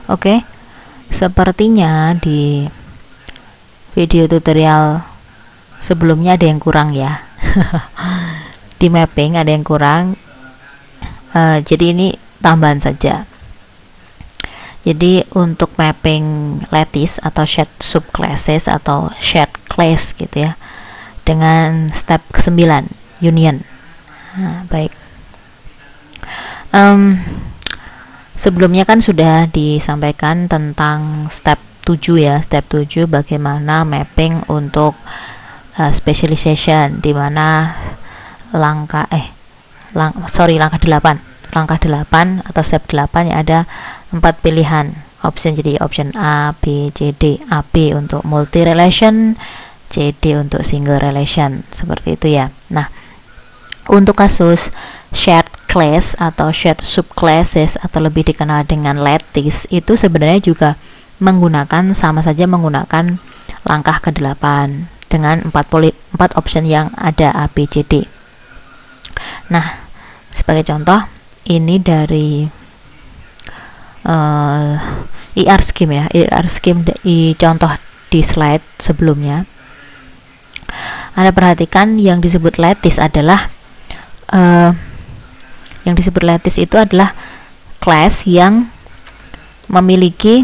Oke, sepertinya di video tutorial sebelumnya ada yang kurang ya. Di mapping ada yang kurang, jadi ini tambahan saja. Jadi untuk mapping lattice atau shared subclasses atau shared class gitu ya, dengan step ke-9 union. Baik, sebelumnya kan sudah disampaikan tentang step 7 ya, step 7 bagaimana mapping untuk specialization, dimana langkah 8 atau step 8 yang ada 4 pilihan option, jadi option A, B, C, D. A, B untuk multi relation, C, D untuk single relation, seperti itu ya. Nah, untuk kasus shared class atau shared subclasses atau lebih dikenal dengan lattice, itu sebenarnya juga sama saja menggunakan langkah ke-8 dengan 4 option yang ada A, B, C, D. Nah, sebagai contoh ini dari IR scheme ya, IR scheme contoh di slide sebelumnya. Anda perhatikan yang disebut lattice adalah itu adalah class yang memiliki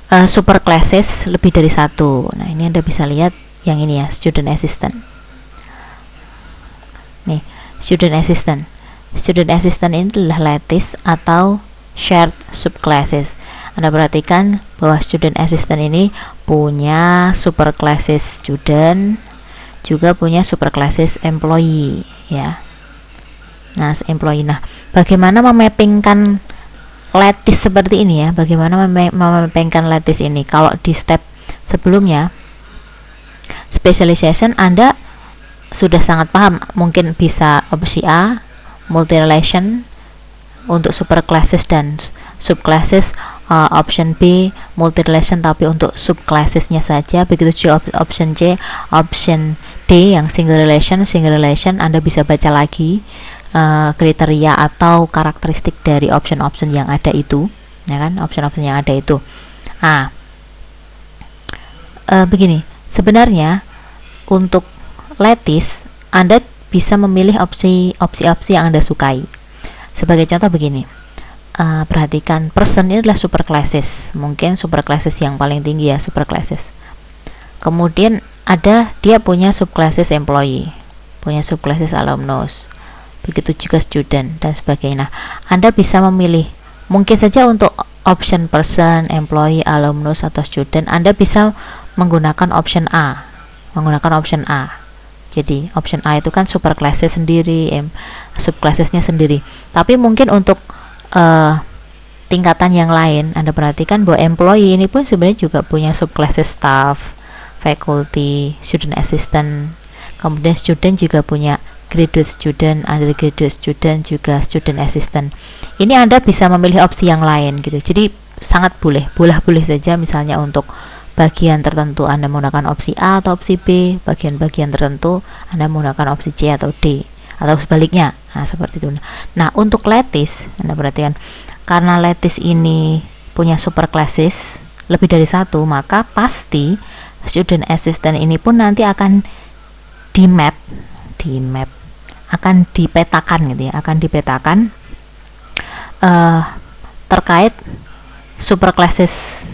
superclasses lebih dari satu. Nah, ini Anda bisa lihat yang ini ya, student assistant. Nih, student assistant ini adalah lattice atau shared subclasses. Anda perhatikan bahwa student assistant ini punya superclasses student, juga punya superclasses employee ya. Nah, employee. Nah, bagaimana memappingkan lattice seperti ini ya? Bagaimana memappingkan lattice ini? Kalau di step sebelumnya specialization Anda sudah sangat paham, mungkin bisa opsi A multi relation untuk superclasses dan subclasses, option B multi relation tapi untuk subclassesnya saja, begitu juga option C, option D yang single relation. Anda bisa baca lagi kriteria atau karakteristik dari option-option yang ada itu, ya kan, option-option yang ada itu. Begini, sebenarnya untuk lattice Anda bisa memilih opsi-opsi yang Anda sukai. Sebagai contoh begini, perhatikan person ini adalah superclasses, mungkin superclasses yang paling tinggi ya, superclasses. Kemudian dia punya subclasses employee, punya subclasses alumnus, begitu juga student dan sebagainya. Nah, Anda bisa memilih, mungkin saja untuk option person, employee, alumnus atau student Anda bisa menggunakan option A. Jadi option A itu kan superclasses sendiri, subclassesnya sendiri. Tapi mungkin untuk tingkatan yang lain, Anda perhatikan bahwa employee ini pun sebenarnya juga punya subclasses staff, faculty, student assistant. Kemudian student juga punya graduate student, undergraduate student, juga student assistant. Ini Anda bisa memilih opsi yang lain gitu. Jadi sangat boleh saja, misalnya untuk bagian tertentu Anda menggunakan opsi A atau opsi B, bagian-bagian tertentu Anda menggunakan opsi C atau D, atau sebaliknya. Nah, seperti itu. Nah, untuk lattice Anda perhatikan, karena lattice ini punya superclasses lebih dari satu, maka pasti student assistant ini pun nanti akan di map akan dipetakan gitu ya, terkait superclasses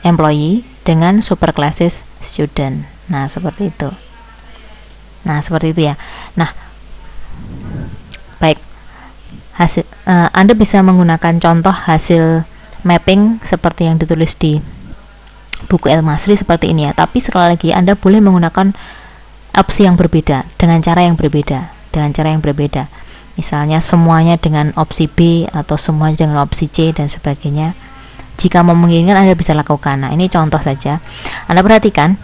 employee dengan superclasses student. Nah, seperti itu ya. Nah, baik, Anda bisa menggunakan contoh hasil mapping seperti yang ditulis di buku El-Masri seperti ini ya, tapi sekali lagi Anda boleh menggunakan opsi yang berbeda dengan cara yang berbeda, misalnya semuanya dengan opsi B atau semuanya dengan opsi C dan sebagainya. Jika memungkinkan Anda bisa lakukan. Nah, ini contoh saja. Anda perhatikan,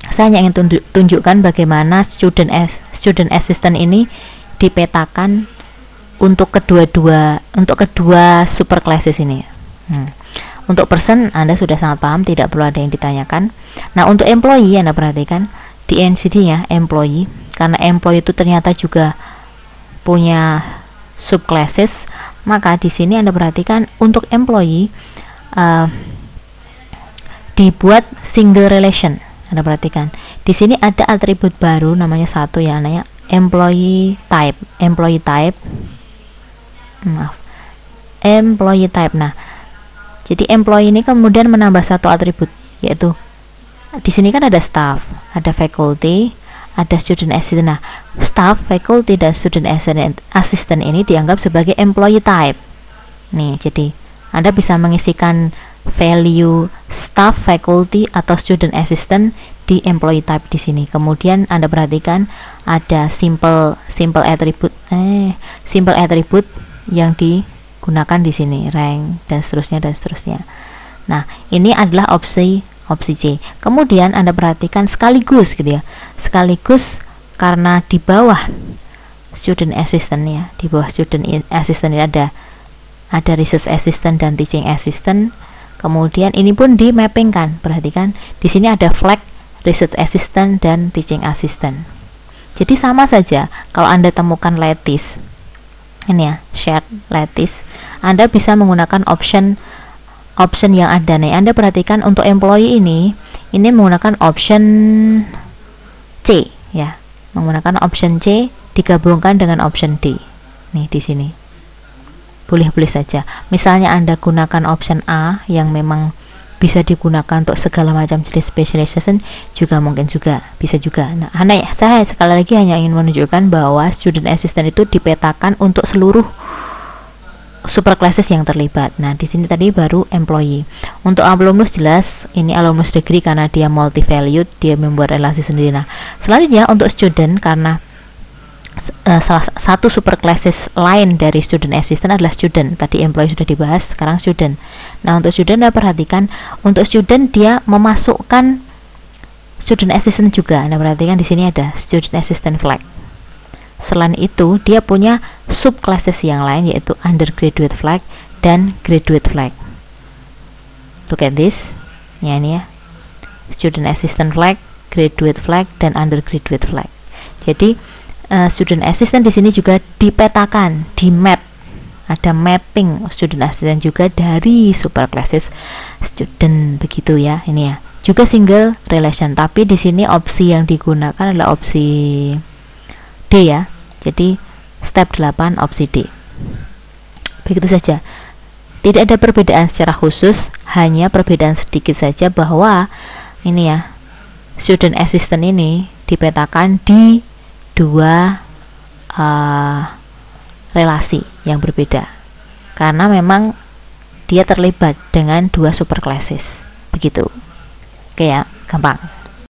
saya hanya ingin tunjukkan bagaimana student assistant ini dipetakan untuk kedua superclasses ini. Untuk person Anda sudah sangat paham, tidak perlu ada yang ditanyakan. Nah, untuk employee Anda perhatikan di NCD-nya employee, karena employee itu ternyata juga punya subclasses, maka di sini Anda perhatikan untuk employee dibuat single relation. Anda perhatikan di sini ada atribut baru namanya satu ya, namanya employee type. Employee type. Nah, jadi employee ini kemudian menambah satu atribut, yaitu di sini kan ada staff, ada faculty, ada student assistant. Nah, staff, faculty, dan student assistant ini dianggap sebagai employee type. Nih, jadi Anda bisa mengisikan value staff, faculty, atau student assistant di employee type di sini. Kemudian Anda perhatikan ada simple attribute yang digunakan di sini, rank dan seterusnya. Nah, ini adalah opsi C. Kemudian Anda perhatikan sekaligus gitu ya. Sekaligus karena di bawah student assistant ya, di bawah student assistant ini ada research assistant dan teaching assistant. Kemudian ini pun di mapping kan. Perhatikan di sini ada flag research assistant dan teaching assistant. Jadi sama saja kalau Anda temukan lattice. Ini ya, shared lattice. Anda bisa menggunakan option yang ada nih. Anda perhatikan untuk employee ini menggunakan option C ya. Menggunakan option C digabungkan dengan option D. Nih di sini. Boleh-boleh saja. Misalnya Anda gunakan option A yang memang bisa digunakan untuk segala macam jenis specialization, juga mungkin bisa juga. Nah, saya sekali lagi hanya ingin menunjukkan bahwa student assistant itu dipetakan untuk seluruh superclasses yang terlibat. Nah, di sini tadi baru employee. Untuk alumnus jelas ini alumnus degree karena dia multi valued, dia membuat relasi sendiri. Nah, selanjutnya untuk student, karena salah satu superclasses lain dari student assistant adalah student. Tadi employee sudah dibahas, sekarang student. Nah, untuk student Anda perhatikan, untuk student dia memasukkan student assistant juga. Anda perhatikan di sini ada student assistant flag. Selain itu, dia punya subclasses yang lain, yaitu undergraduate flag dan graduate flag. Look at this. Ya, ini ya. Student assistant flag, graduate flag, dan undergraduate flag. Jadi student assistant di sini juga dipetakan, di map. Ada mapping student assistant juga dari superclasses student, begitu ya. Ini ya. Juga single relation, tapi di sini opsi yang digunakan adalah opsi D ya. Jadi step 8 opsi D. Begitu saja. Tidak ada perbedaan secara khusus, hanya perbedaan sedikit saja bahwa ini ya, student assistant ini dipetakan di dua relasi yang berbeda, karena memang dia terlibat dengan dua superclasses. Begitu. Oke ya, gampang.